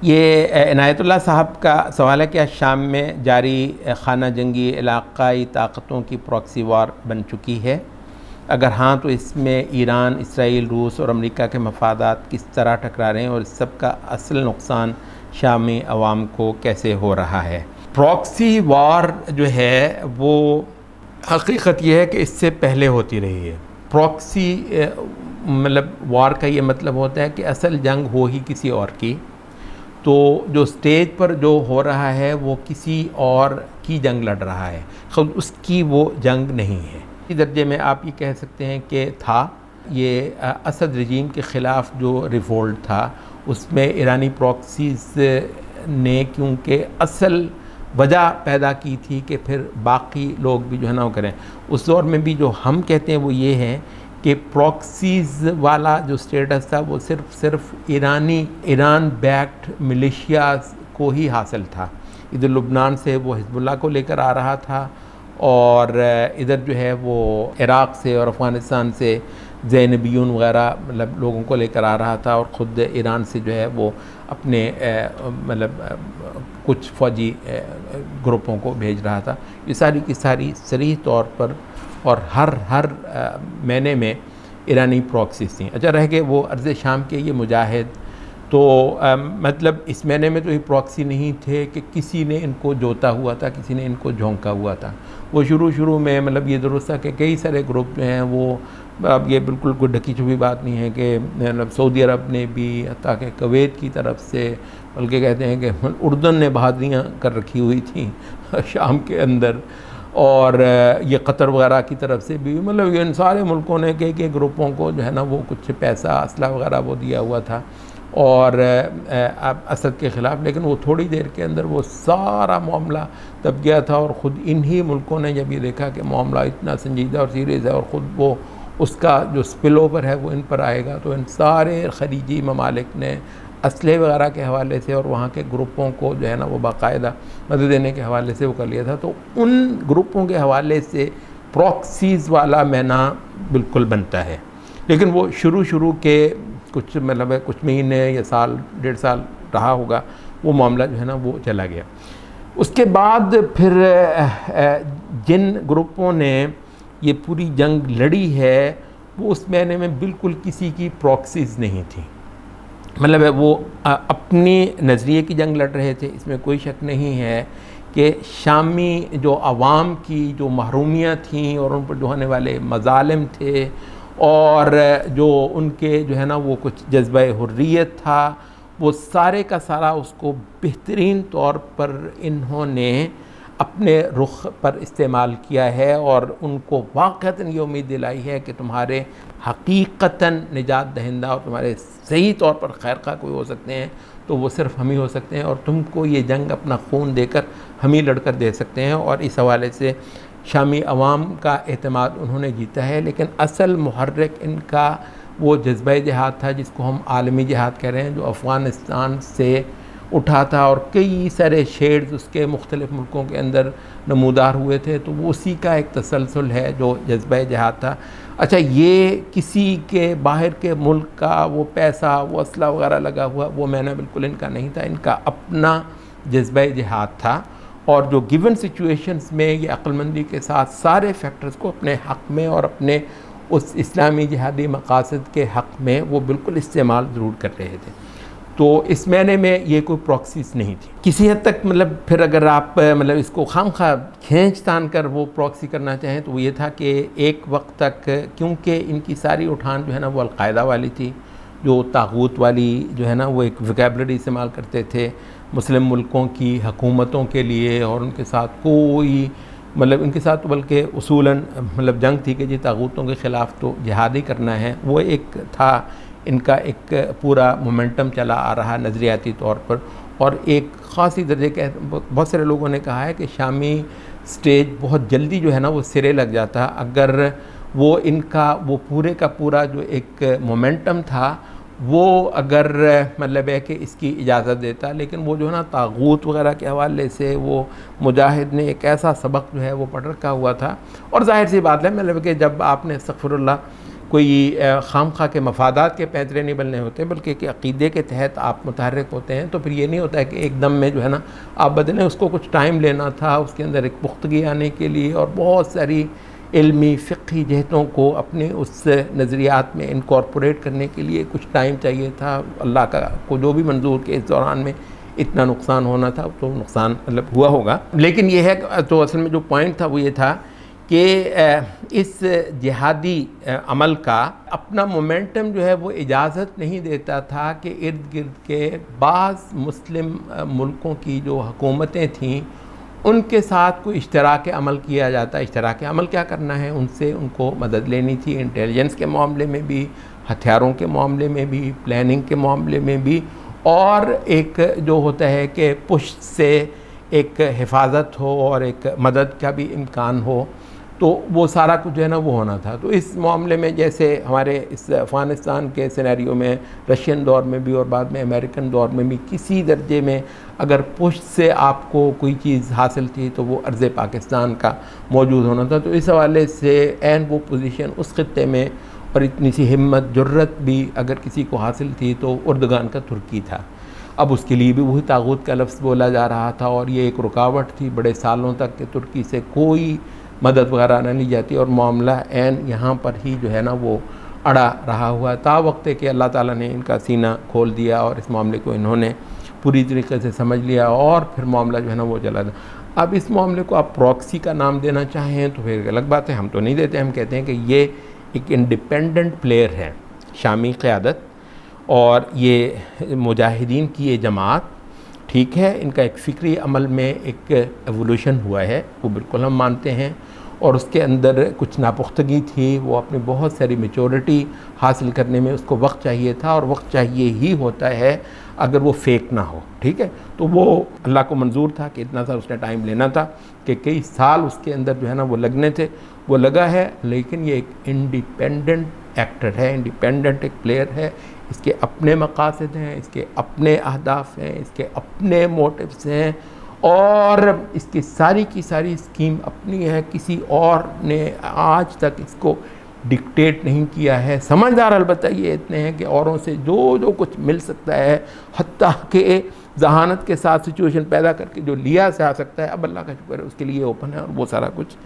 ये इनायतुल्लाह साहब का सवाल है, क्या शाम में जारी खाना जंगी इलाक़ाई ताकतों की प्रॉक्सी वार बन चुकी है? अगर हाँ तो इसमें ईरान, इसराइल, रूस और अमेरिका के मफादात किस तरह टकरा रहे हैं और इस सब का असल नुकसान शामी अवाम को कैसे हो रहा है? प्रॉक्सी वार जो है वो हकीकत ये है कि इससे पहले होती रही है। प्रॉक्सी मतलब वार का ये मतलब होता है कि असल जंग हो ही किसी और की, तो जो स्टेज पर जो हो रहा है वो किसी और की जंग लड़ रहा है, खुद उसकी वो जंग नहीं है। इस दर्जे में आप ये कह सकते हैं कि था ये असद रजीम के ख़िलाफ़ जो रिवोल्ट था उसमें ईरानी प्रॉक्सीज़ ने क्योंकि असल वजह पैदा की थी कि फिर बाकी लोग भी जो है ना वो करें। उस दौर में भी जो हम कहते हैं वो ये है कि प्रॉक्सीज़ वाला जो स्टेटस था वो सिर्फ ईरान बैक्ड मिलिशियाज़ को ही हासिल था। इधर लुबनान से वो हिज़्बुल्लाह को लेकर आ रहा था और इधर जो है वो इराक़ से और अफ़गानिस्तान से ज़ैनबियून वग़ैरह मतलब लोगों को लेकर आ रहा था और ख़ुद ईरान से जो है वो अपने मतलब कुछ फ़ौजी ग्रुपों को भेज रहा था। ये सारी की सारी सरीह तौर पर और हर महीने में ईरानी प्रॉक्सीज़ थी। अच्छा, रह गए वो अर्ज़ शाम के ये मुजाहिद, तो मतलब इस महीने में तो ये प्रॉक्सी नहीं थे कि किसी ने इनको जोता हुआ था, किसी ने इनको झोंका हुआ था। वो शुरू में मतलब ये दुरुस्त था कि कई सारे ग्रुप जो हैं वो, अब ये बिल्कुल कोई ढकी छुपी बात नहीं है कि मतलब सऊदी अरब ने भी, हत्ता कि कुवैत की तरफ से, बल्कि कहते हैं कि उर्दन ने बहादुरियाँ कर रखी हुई थी शाम के अंदर, और ये कतर वगैरह की तरफ से भी, मतलब इन सारे मुल्कों ने कई ग्रुपों को जो है ना वो कुछ पैसा असला वगैरह वो दिया हुआ था और असद के ख़िलाफ़। लेकिन वो थोड़ी देर के अंदर वो सारा मामला दब गया था और ख़ुद इन्हीं मुल्कों ने जब ये देखा कि मामला इतना संजीदा और सीरियस है और ख़ुद वो उसका जो स्पिल ओवर है वो इन पर आएगा, तो इन सारे खलीजी ममालिक ने असलहे वगैरह के हवाले से और वहाँ के ग्रुपों को जो है ना वो बाकायदा मदद देने के हवाले से वो कर लिया था। तो उन ग्रुपों के हवाले से प्रॉक्सीज़ वाला महीना बिल्कुल बनता है, लेकिन वो शुरू के कुछ मतलब कुछ महीने या साल डेढ़ साल रहा होगा, वो मामला जो है ना वो चला गया। उसके बाद फिर जिन ग्रुपों ने ये पूरी जंग लड़ी है वो उस महीने में बिल्कुल किसी की प्रॉक्सीज़ नहीं थी, मतलब वो अपने नज़रिए की जंग लड़ रहे थे। इसमें कोई शक नहीं है कि शामी जो आवाम की जो महरूमियाँ थीं और उन पर जो होने वाले मज़ालिम थे और जो उनके जो है ना वो कुछ जज्बा हुर्रियत था, वो सारे का सारा उसको बेहतरीन तौर पर इन्होंने अपने रुख पर इस्तेमाल किया है और उनको वाक़तन ये उम्मीद दिलाई है कि तुम्हारे हकीकतन निजात दहिंदा और तुम्हारे सही तौर पर खैर खा कोई हो सकते हैं तो वो सिर्फ हम ही हो सकते हैं और तुमको ये जंग अपना खून देकर हम ही लड़कर दे सकते हैं। और इस हवाले से शामी अवाम का एतमाद उन्होंने जीता है। लेकिन असल मुहर्रिक इनका वो जज्बा जिहाद था जिसको हम आलमी जिहाद कह रहे हैं, जो अफ़गानिस्तान से उठा था और कई सारे शेड्स उसके मुख्तलिफ़ मुल्कों के अंदर नमूदार हुए थे। तो वो उसी का एक तसलसल है जो जज्बा जिहाद था। अच्छा, ये किसी के बाहर के मुल्क का वो पैसा, वो असला वगैरह लगा हुआ, वो मैंने बिल्कुल इनका नहीं था, इनका अपना जज्बा जिहाद था। और जो गिवन सिचुएशंस में ये अक्लमंदी के साथ सारे फैक्टर्स को अपने हक़ में और अपने उस इस्लामी जिहादी मकासद के हक़ में वो बिल्कुल इस्तेमाल ज़रूर कर रहे थे। तो इस महीने में ये कोई प्रॉक्सीज़ नहीं थी किसी हद तक। मतलब फिर अगर आप मतलब इसको खामखा खींच तान कर वो प्रॉक्सी करना चाहें तो वो ये था कि एक वक्त तक, क्योंकि इनकी सारी उठान जो है ना वो अलकायदा वाली थी, जो तागूत वाली जो है ना वो एक वोकैबुलरी इस्तेमाल करते थे मुस्लिम मुल्कों की हुकूमतों के लिए, और उनके साथ कोई मतलब उनके साथ तो बल्कि उसूलन मतलब जंग थी कि जी तागूतों के ख़िलाफ़ तो जिहाद ही करना है। वो एक था इनका एक पूरा मोमेंटम चला आ रहा नज़रियाती तौर पर। और एक ख़ासी दर्जे के बहुत सारे लोगों ने कहा है कि शामी स्टेज बहुत जल्दी जो है ना वो सिरे लग जाता अगर वो इनका वो पूरे का पूरा जो एक मोमेंटम था वो अगर मतलब है कि इसकी इजाज़त देता। लेकिन वो जो है ना तागूत वगैरह के हवाले से वो मुजाहिद ने एक ऐसा सबक जो है वो पढ़ रखा हुआ था। और ज़ाहिर सी बात है मतलब कि जब आपने अस्तग़फ़िरुल्लाह कोई खामखा के मफादात के पैंतरे नहीं बनने होते, बल्कि एक अक़ीदे के तहत आप मुतहर्रिक होते हैं। तो फिर ये नहीं होता है कि एकदम में जो है ना आप बदलें, उसको कुछ टाइम लेना था, उसके अंदर एक पुख्तगी आने के लिए और बहुत सारी इल्मी फ़िक़ही जहतों को अपने उस नज़रियात में इनकॉर्पोरेट करने के लिए कुछ टाइम चाहिए था। अल्लाह का को जो भी मंजूर के इस दौरान में इतना नुकसान होना था, तो नुकसान मतलब हुआ होगा। लेकिन ये है, तो असल में जो पॉइंट था वो ये था कि इस जिहादी अमल का अपना मोमेंटम जो है वो इजाज़त नहीं देता था कि इर्द गिर्द के बाज़ मुस्लिम मुल्कों की जो हुकूमतें थीं उनके साथ कोई इश्तराक अमल किया जाता। इश्तराक अमल क्या करना है, उनसे उनको मदद लेनी थी, इंटेलिजेंस के मामले में भी, हथियारों के मामले में भी, प्लानिंग के मामले में भी, और एक जो होता है कि पुश से एक हिफाजत हो और एक मदद का भी इम्कान हो, तो वो सारा कुछ जो है ना वो होना था। तो इस मामले में जैसे हमारे इस अफ़गानिस्तान के सिनेरियो में, रशियन दौर में भी और बाद में अमेरिकन दौर में भी किसी दर्जे में अगर पुश से आपको कोई चीज़ हासिल थी तो वो अर्ज़ पाकिस्तान का मौजूद होना था। तो इस हवाले से एन वो पोजीशन उस खित्ते में और इतनी सी हिम्मत जुर्रत भी अगर किसी को हासिल थी तो उर्दगान का तुर्की था। अब उसके लिए भी वही तागूत का लफ्ज़ बोला जा रहा था और ये एक रुकावट थी बड़े सालों तक कि तुर्की से कोई मदद वगैरह न ली जाती और मामला एन यहाँ पर ही जो है ना वो अड़ा रहा हुआ ता वक्त कि अल्लाह ताला ने इनका सीना खोल दिया और इस मामले को इन्होंने पूरी तरीके से समझ लिया और फिर मामला जो है ना वो चला था। अब इस मामले को आप प्रॉक्सी का नाम देना चाहें तो फिर अलग बात है, हम तो नहीं देते। हम कहते हैं कि ये एक इंडिपेंडेंट प्लेयर है, शामी क़यादत, और ये मुजाहिदीन की ये जमात, ठीक है, इनका एक फ़िक्री अमल में एक एवोल्यूशन हुआ है, वो बिल्कुल हम मानते हैं, और उसके अंदर कुछ नापुख्तगी थी, वो अपनी बहुत सारी मेचोरिटी हासिल करने में उसको वक्त चाहिए था, और वक्त चाहिए ही होता है अगर वो फेक ना हो, ठीक है। तो वो अल्लाह को मंजूर था कि इतना सा उसने टाइम लेना था कि कई साल उसके अंदर जो है ना वो लगने थे, वो लगा है। लेकिन ये एक इंडिपेंडेंट एक्टर है, इंडिपेंडेंट एक प्लेयर है, इसके अपने मकासद हैं, इसके अपने अहदाफ हैं, इसके अपने मोटिव्स हैं, और इसकी सारी की सारी स्कीम अपनी है, किसी और ने आज तक इसको डिक्टेट नहीं किया है। समझदार अलबत्ता ये इतने हैं कि औरों से जो जो कुछ मिल सकता है, हत्ता कि जहानत के साथ सिचुएशन पैदा करके जो लिया से आ सकता है, अब अल्लाह का शुक्र है उसके लिए ओपन है और वो सारा कुछ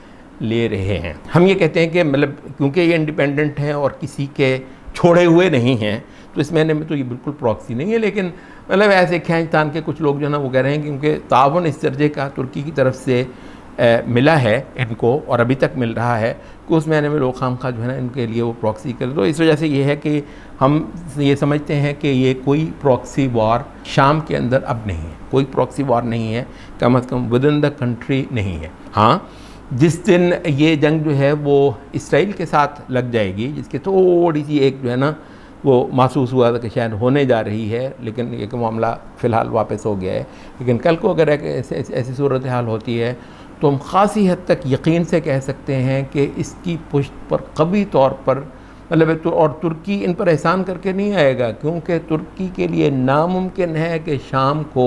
ले रहे हैं। हम ये कहते हैं कि मतलब क्योंकि ये इंडिपेंडेंट हैं और किसी के छोड़े हुए नहीं हैं, तो इस महीने में तो ये बिल्कुल प्रॉक्सी नहीं है। लेकिन मतलब ऐसे खींच तान के कुछ लोग जो है ना वो कह रहे हैं क्योंकि ताउन इस दर्जे का तुर्की की तरफ से मिला है इनको और अभी तक मिल रहा है कि उस महीने में लोग खामखा जो है ना इनके लिए वो प्रॉक्सी कर। तो इस वजह से ये है कि हम ये समझते हैं कि ये कोई प्रॉक्सी वॉर शाम के अंदर अब नहीं है, कोई प्रॉक्सी वॉर नहीं है, कम अज़ come with in the country नहीं है। हाँ, जिस दिन ये जंग जो है वो इसराइल के साथ लग जाएगी, जिसकी थोड़ी सी एक जो है ना वो महसूस हुआ था कि शायद होने जा रही है, लेकिन एक मामला फ़िलहाल वापस हो गया है। लेकिन कल को अगर ऐसी सूरत हाल होती है तो हम ख़ासी हद तक यकीन से कह सकते हैं कि इसकी पुश्त पर कवी तौर पर मतलब और तुर्की इन पर एहसान करके नहीं आएगा, क्योंकि तुर्की के लिए नामुमकिन है कि शाम को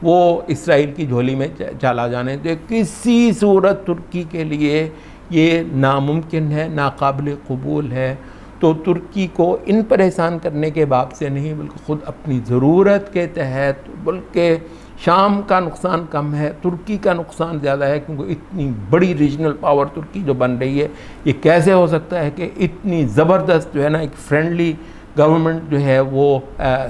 वो इसराइल की झोली में चला जाने दे। किसी सूरत तुर्की के लिए ये नामुमकिन है, नाकाबिल कबूल है। तो तुर्की को इन पर एहसान करने के बाब से नहीं, बल्कि ख़ुद अपनी ज़रूरत के तहत, बल्कि शाम का नुकसान कम है, तुर्की का नुकसान ज़्यादा है, क्योंकि इतनी बड़ी रीजनल पावर तुर्की जो बन रही है, ये कैसे हो सकता है कि इतनी ज़बरदस्त जो है ना एक फ्रेंडली गवर्नमेंट जो है वो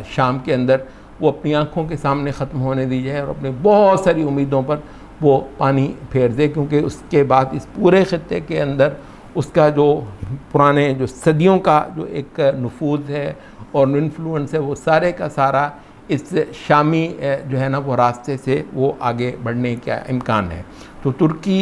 शाम के अंदर वो अपनी आँखों के सामने ख़त्म होने दी जाए और अपने बहुत सारी उम्मीदों पर वो पानी फेर दे, क्योंकि उसके बाद इस पूरे ख़ित्ते के अंदर उसका जो पुराने जो सदियों का जो एक नफूज़ है और इन्फ्लुएंस है, वो सारे का सारा इस शामी जो है ना वो रास्ते से वो आगे बढ़ने का इम्कान है। तो तुर्की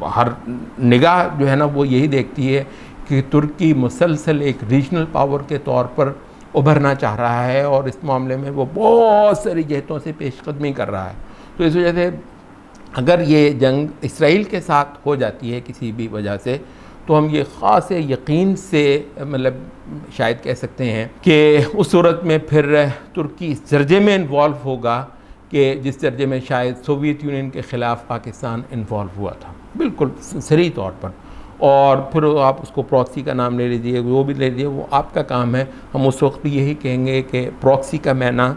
हर निगाह जो है ना वो यही देखती है कि तुर्की मुसलसल एक रीजनल पावर के तौर पर उभरना चाह रहा है और इस मामले में वो बहुत सारी जहतों से पेशकदमी कर रहा है। तो इस वजह से अगर ये जंग इसराइल के साथ हो जाती है किसी भी वजह से, तो हम ये ख़ास यकीन से मतलब शायद कह सकते हैं कि उस सूरत में फिर तुर्की इस दर्जे में इन्वॉल्व होगा कि जिस दर्जे में शायद सोवियत यूनियन के ख़िलाफ़ पाकिस्तान इन्वॉल्व हुआ था, बिल्कुल सही तौर पर। और फिर आप उसको प्रॉक्सी का नाम ले लीजिए, वो भी ले लीजिए, वो आपका काम है। हम उस वक्त भी यही कहेंगे कि प्रॉक्सी का माना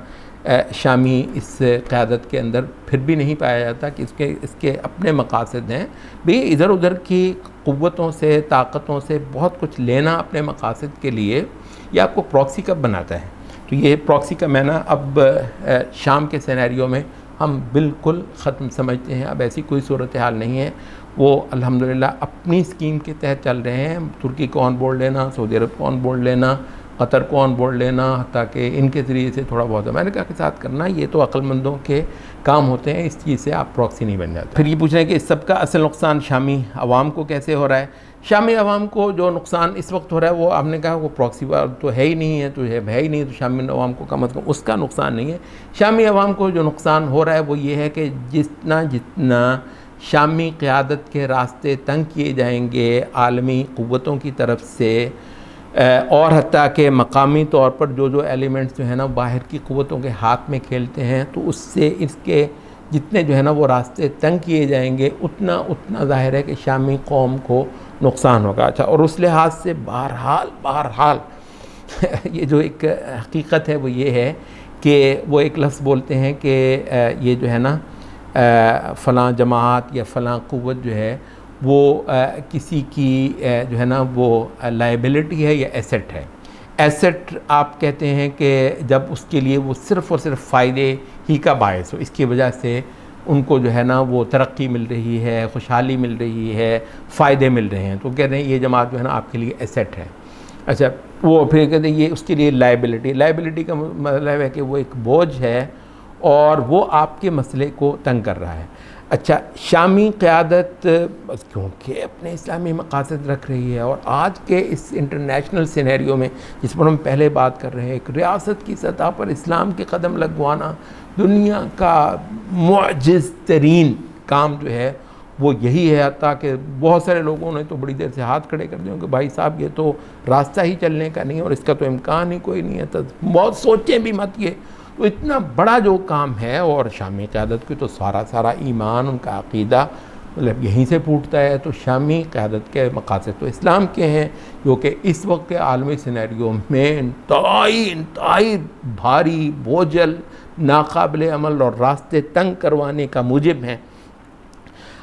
शामी इस क़यादत के अंदर फिर भी नहीं पाया जाता कि इसके अपने मकासद हैं। भाई इधर उधर की क़ुव्वतों से, ताकतों से बहुत कुछ लेना अपने मकासद के लिए, ये आपको प्रॉक्सी कब बनाता है? तो ये प्रॉक्सी का माना अब शाम के सिनेरियो में हम बिल्कुल ख़त्म समझते हैं। अब ऐसी कोई सूरत हाल नहीं है। वो अल्हम्दुलिल्लाह अपनी स्कीम के तहत चल रहे हैं। तुर्की को ऑन बोर्ड लेना, सऊदी अरब को ऑन बोर्ड लेना, कतर को ऑन बोर्ड लेना, ताकि इनके ज़रिए से थोड़ा बहुत अमेरिका के साथ करना, ये तो अक्लमंदों के काम होते हैं। इस चीज़ से आप प्रॉक्सी नहीं बन जाते। फिर ये पूछ रहे हैं कि इस सब का असल नुकसान शामी अवाम को कैसे हो रहा है? शामी अवाम को जो नुकसान इस वक्त हो रहा है वो आपने कहा वो प्रॉक्सी वार तो है ही नहीं है, तो है ही नहीं, तो शामी अवाम को कम अज़ कम उसका नुकसान नहीं है। शामी अवाम को जो नुकसान हो रहा है वो ये है कि जितना शामी क़यादत के रास्ते तंग किए जाएंगे आलमी क़ुव्वतों की तरफ से, और हत्ता के मकामी तौर पर जो एलिमेंट्स जो है ना बाहर की क़ुव्वतों के हाथ में खेलते हैं, तो उससे इसके जितने जो है ना वो रास्ते तंग किए जाएंगे उतना ज़ाहिर है कि शामी कौम को नुकसान होगा। अच्छा, और उस लिहाज से बहरहाल ये जो एक हकीकत है वो ये है कि वो एक लफ्ज़ बोलते हैं कि ये जो है ना फ़लाँ जमात या फ़लाँ क़ुव्वत जो है वो किसी की जो है ना वो लायबिलिटी है या एसेट है। एसेट आप कहते हैं कि जब उसके लिए वो सिर्फ़ और सिर्फ फ़ायदे ही का बायस हो, इसकी वजह से उनको जो है ना वो तरक्की मिल रही है, खुशहाली मिल रही है, फ़ायदे मिल रहे हैं, तो कह रहे हैं ये जमात जो है ना आपके लिए एसेट है। अच्छा, वो फिर कहते हैं ये उसके लिए लायबिलिटी का मतलब है कि वो एक बोझ है और वो आपके मसले को तंग कर रहा है। अच्छा, शामी क़यादत क्योंकि अपने इस्लामी मकासद रख रही है, और आज के इस इंटरनेशनल सिनेरियो में जिस पर हम पहले बात कर रहे हैं, एक रियासत की सतह पर इस्लाम के कदम लगवाना दुनिया का मुअज्जिज़ तरीन काम जो है वो यही है। ताकि बहुत सारे लोगों ने तो बड़ी देर से हाथ खड़े कर दिए कि भाई साहब ये तो रास्ता ही चलने का नहीं है और इसका तो इम्कान ही कोई नहीं है, तो बहुत सोचें भी मत। ये तो इतना बड़ा जो काम है, और शामी क़यादत की तो सारा ईमान, उनका अक़ीदा मतलब यहीं से फूटता है। तो शामी क़यादत के मकासद तो इस्लाम के हैं, जो कि इस वक्त के आलमी सिनेरियो में इंतहाई भारी, बोझल, नाकाबिल अमल और रास्ते तंग करवाने का मूजिब हैं।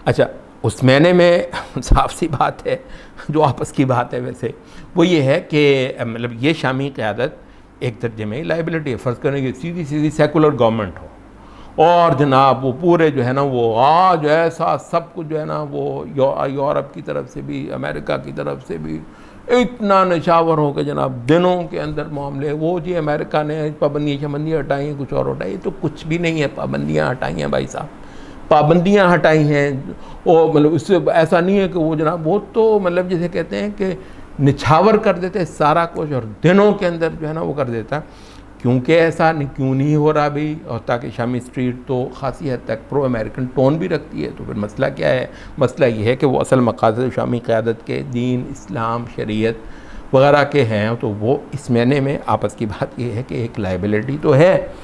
अच्छा, उस महीने में साफ सी बात है, जो आपस की बात है वैसे, वो ये है कि मतलब ये शामी क़यादत एक दर्जे में लायबिलिटी है। फ़र्ज़ करें कि सीधी सेकुलर गवर्नमेंट हो और जनाब वो पूरे जो है ना वो आज ऐसा सब कुछ जो है ना वो यूरोप की तरफ से भी, अमेरिका की तरफ से भी इतना निशावर हो के जनाब दिनों के अंदर मामले, वो जी अमेरिका ने पाबंदियाँ हटाई हैं, कुछ और हटाई, तो कुछ भी नहीं है। पाबंदियाँ हटाई हैं भाई साहब, पाबंदियाँ हटाई हैं। और मतलब उससे ऐसा नहीं है कि वो जनाब वो तो मतलब जैसे कहते हैं कि निछावर कर देते सारा कुछ और दिनों के अंदर जो है ना वो कर देता। क्योंकि ऐसा क्यों नहीं हो रहा भी, और ताकि शामी स्ट्रीट तो ख़ासी हद तक प्रो अमेरिकन टोन भी रखती है। तो फिर मसला क्या है? मसला ये है कि वो असल मकासद शामी क़यादत के दीन, इस्लाम, शरीयत वगैरह के हैं। तो वो इस महीने में आपस की बात ये है कि एक लायबिलिटी तो है।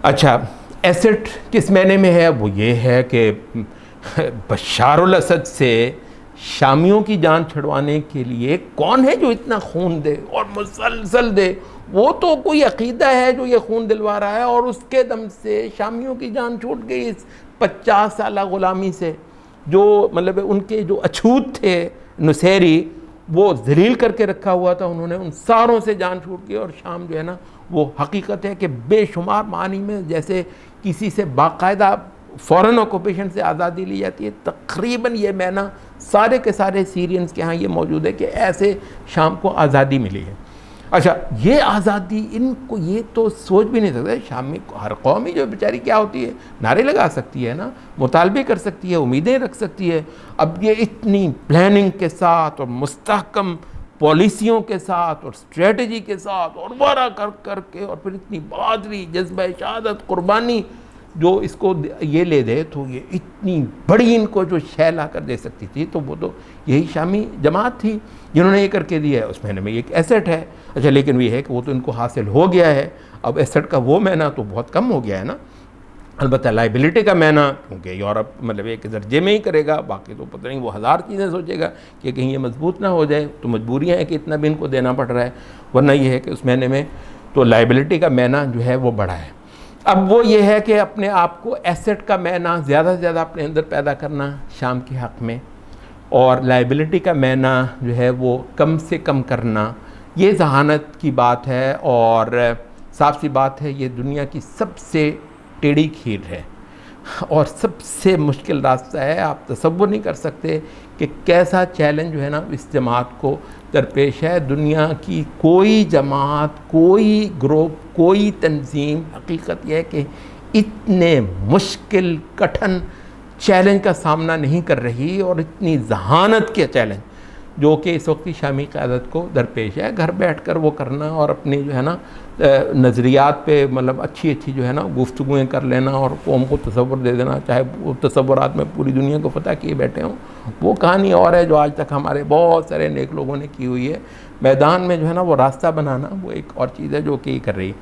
अच्छा, एसेट किस महीने में है? वो ये है कि बशारुल असद से शामियों की जान छुड़वाने के लिए कौन है जो इतना खून दे और मुसलसल दे? वो तो कोई अकीदा है जो ये खून दिलवा रहा है, और उसके दम से शामियों की जान छूट गई इस 50 साल गुलामी से। जो मतलब उनके जो अछूत थे नुसैरी, वो जलील करके रखा हुआ था उन्होंने, उन सारों से जान छूट गई। और शाम जो है ना वो हकीकत है कि बेशुमार मानी में जैसे किसी से बाकायदा फ़ॉरेन ऑक्यूपेशन से आज़ादी ली जाती है, तकरीबन ये महीना सारे के सारे सीरियंस के यहाँ ये मौजूद है कि ऐसे शाम को आज़ादी मिली है। अच्छा, ये आज़ादी इनको ये तो सोच भी नहीं सकते। शाम में हर कौम ही जो बेचारी क्या होती है, नारे लगा सकती है ना, मुतालबे कर सकती है, उम्मीदें रख सकती है। अब ये इतनी प्लानिंग के साथ और मुस्तहकम पॉलिसियों के साथ और स्ट्रेटजी के साथ और वारा कर के, और फिर इतनी बहादुरी, जज्बा शहादत, कुर्बानी जो इसको ये ले दे, तो ये इतनी बड़ी इनको जो शय ला कर दे सकती थी, तो वो तो यही शामी जमात थी जिन्होंने ये करके दिया है। उस महीने में एक एसेट है। अच्छा, लेकिन ये है कि वो तो इनको हासिल हो गया है। अब एसेट का वो महीना तो बहुत कम हो गया है ना। अलबत्ता लाइबिलिटी का मैना, क्योंकि यूरोप मतलब एक दर्जे में ही करेगा, बाकी तो पता नहीं वो हज़ार चीज़ें सोचेगा कि कहीं ये मजबूत ना हो जाए, तो मजबूरियाँ हैं कि इतना भी इनको देना पड़ रहा है, वरना ये है कि उस महीने में तो लाइबिलिटी का मैना जो है वो बड़ा है। अब वो ये है कि अपने आप को एसेट का मैना ज़्यादा से ज़्यादा अपने अंदर पैदा करना शाम के हक़ में, और लाइबिलिटी का मैना जो है वो कम से कम करना, ये जहानत की बात है। और साफ सी बात है, ये दुनिया की सबसे टेढ़ी खीर है और सबसे मुश्किल रास्ता है। आप तसव्वुर नहीं कर सकते कि कैसा चैलेंज जो है ना इस जमात को दरपेश है। दुनिया की कोई जमात, कोई ग्रुप, कोई तंजीम हकीकत यह है कि इतने मुश्किल कठिन चैलेंज का सामना नहीं कर रही, और इतनी जहानत के चैलेंज जो कि इस वक्त की शामी क़यादत को दरपेश है। घर बैठ कर वो करना और अपनी जो है ना नज़रियात पे मतलब अच्छी अच्छी जो है ना गुफ्तगुएँ कर लेना और कौम को तसव्वुर दे देना, चाहे वो तसव्वुरात में पूरी दुनिया को फतह किए बैठे हों, वो कहानी और है जो आज तक हमारे बहुत सारे नेक लोगों ने की हुई है। मैदान में जो है ना वो रास्ता बनाना वो एक और चीज़ है जो कि कर रही है।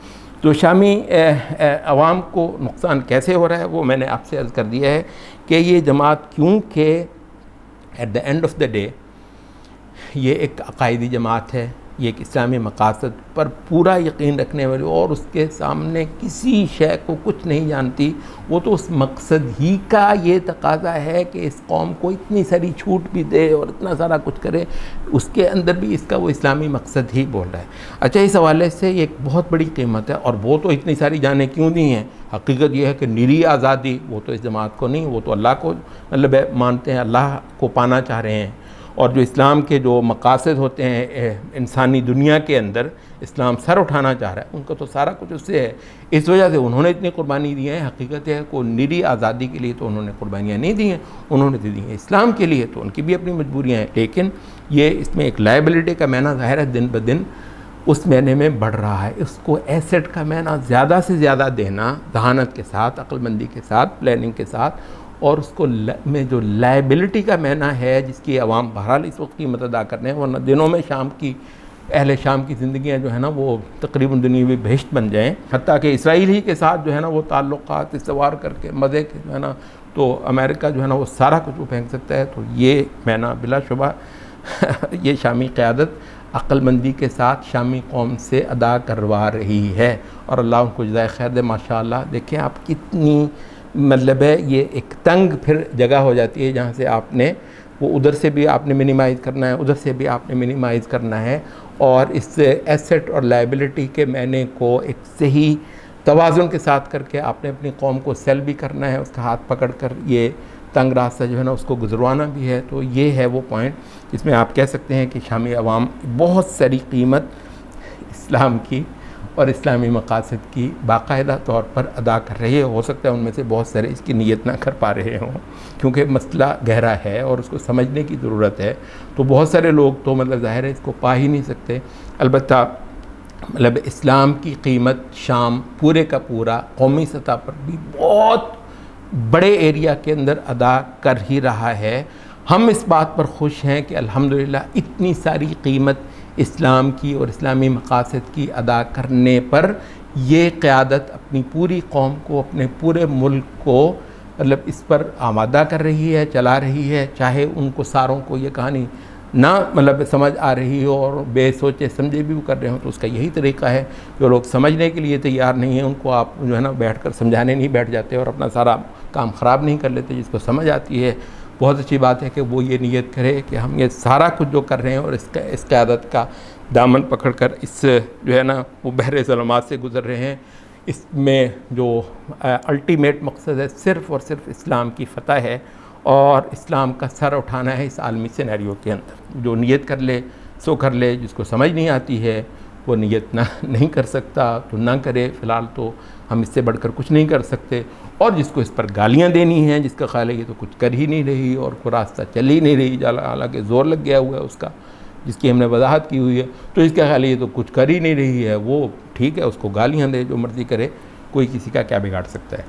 तो शामी अवाम को नुकसान कैसे हो रहा है वो मैंने आपसे अर्ज़ कर दिया है कि ये जमात, क्योंकि at the end of the day ये एक अकायदी जमात है, ये एक इस्लामी मकासद पर पूरा यकीन रखने वाली, और उसके सामने किसी शय को कुछ नहीं जानती, वो तो उस मकसद ही का ये तकाजा है कि इस कौम को इतनी सारी छूट भी दे और इतना सारा कुछ करे, उसके अंदर भी इसका वो इस्लामी मकसद ही बोल रहा है। अच्छा, इस हवाले से ये एक बहुत बड़ी कीमत है। और वो तो इतनी सारी जानें क्यों दी हैं, हकीकत ये है कि निरी आज़ादी वो तो इस जमात को नहीं, वो तो अल्लाह को मतलब मानते हैं, अल्लाह को पाना चाह रहे हैं। और जो इस्लाम के जो मकासद होते हैं इंसानी दुनिया के अंदर, इस्लाम सर उठाना चाह रहा है, उनका तो सारा कुछ उससे है। इस वजह से उन्होंने इतनी कुर्बानी दी है। हकीकत है को निरी आज़ादी के लिए तो उन्होंने कुर्बानियाँ नहीं दी हैं, उन्होंने दी हैं इस्लाम के लिए, तो उनकी भी अपनी मजबूरियाँ हैं। लेकिन ये इसमें एक लायबिलिटी का मैना ज़ाहिर है दिन ब दिन उस महीने में बढ़ रहा है। उसको एसेट का मैना ज़्यादा से ज़्यादा देना, जहानत के साथ, अक्लमंदी के साथ, प्लानिंग के साथ, और उसको में जो लायबिलिटी का मैना है जिसकी आवाम बहरहाल इस वक्त कीमत अदा करने हैं, वरना दिनों में शाम की अहले शाम की ज़िंदगियाँ जो है ना वो तकरीबन दुनियावी बहिश्त बन जाएँ। हत्ता कि इसराइल ही के साथ जो है ना वो ताल्लुक़ात इस्तवार करके मज़े के जो है ना, तो अमेरिका जो है ना वो सारा कुछ वो फेंक सकता है। तो ये मैना बिलाशुबा ये शामी क़यादत अक्लमंदी के साथ शामी कौम से अदा करवा रही है, और अल्लाह उनको जज़ाए खैर दे। माशाअल्लाह देखें आप कितनी मतलब है, ये एक तंग फिर जगह हो जाती है जहाँ से आपने वो उधर से भी आपने मिनिमाइज़ करना है, उधर से भी आपने मिनिमाइज़ करना है, और इस एसेट और लायबिलिटी के मैने को एक सही तवाज़ुन के साथ करके आपने अपनी कौम को सेल भी करना है, उसका हाथ पकड़ कर ये तंग रास्ता जो है ना उसको गुजरवाना भी है। तो ये है वो पॉइंट जिसमें आप कह सकते हैं कि शामी अवाम बहुत सारी कीमत इस्लाम की और इस्लामी मकासद की बाकायदा तौर पर अदा कर रही है। हो सकता है उनमें से बहुत सारे इसकी नीयत ना कर पा रहे हों, क्योंकि मसला गहरा है और उसको समझने की ज़रूरत है। तो बहुत सारे लोग तो मतलब ज़ाहिर है इसको पा ही नहीं सकते। अलबत्ता मतलब इस्लाम की कीमत शाम पूरे का पूरा कौमी सतह पर भी बहुत बड़े एरिया के अंदर अदा कर ही रहा है। हम इस बात पर खुश हैं कि अल्हम्दुलिल्लाह इतनी सारी कीमत इस्लाम की और इस्लामी मकासद की अदा करने पर ये क़यादत अपनी पूरी कौम को, अपने पूरे मुल्क को मतलब इस पर आमादा कर रही है, चला रही है। चाहे उनको सारों को ये कहानी ना मतलब समझ आ रही हो और बेसोचे समझे भी वो कर रहे हो, तो उसका यही तरीका है। जो लोग समझने के लिए तैयार नहीं हैं उनको आप जो है ना बैठकर समझाने नहीं बैठ जाते और अपना सारा काम ख़राब नहीं कर लेते। जिसको समझ आती है बहुत अच्छी बात है कि वो ये नियत करे कि हम ये सारा कुछ जो कर रहे हैं और इस क़यादत का दामन पकड़कर इस जो है ना वो बहरे ज़ुल्मात से गुज़र रहे हैं। इसमें जो अल्टीमेट मकसद है सिर्फ़ और सिर्फ इस्लाम की फ़तह है और इस्लाम का सर उठाना है इस आलमी सिनेरियो के अंदर। जो नियत कर ले सो कर ले, जिसको समझ नहीं आती है वो नियत ना नहीं कर सकता तो ना करे। फ़िलहाल तो हम इससे बढ़कर कुछ नहीं कर सकते। और जिसको इस पर गालियाँ देनी हैं, जिसका ख्याल है ये तो कुछ कर ही नहीं रही और कोई रास्ता चल ही नहीं रही, हालांकि ज़ोर लग गया हुआ है उसका, जिसकी हमने वजाहत की हुई है, तो इसका ख्याल है ये तो कुछ कर ही नहीं रही है, वो ठीक है, उसको गालियाँ दे, जो मर्ज़ी करे, कोई किसी का क्या बिगाड़ सकता है।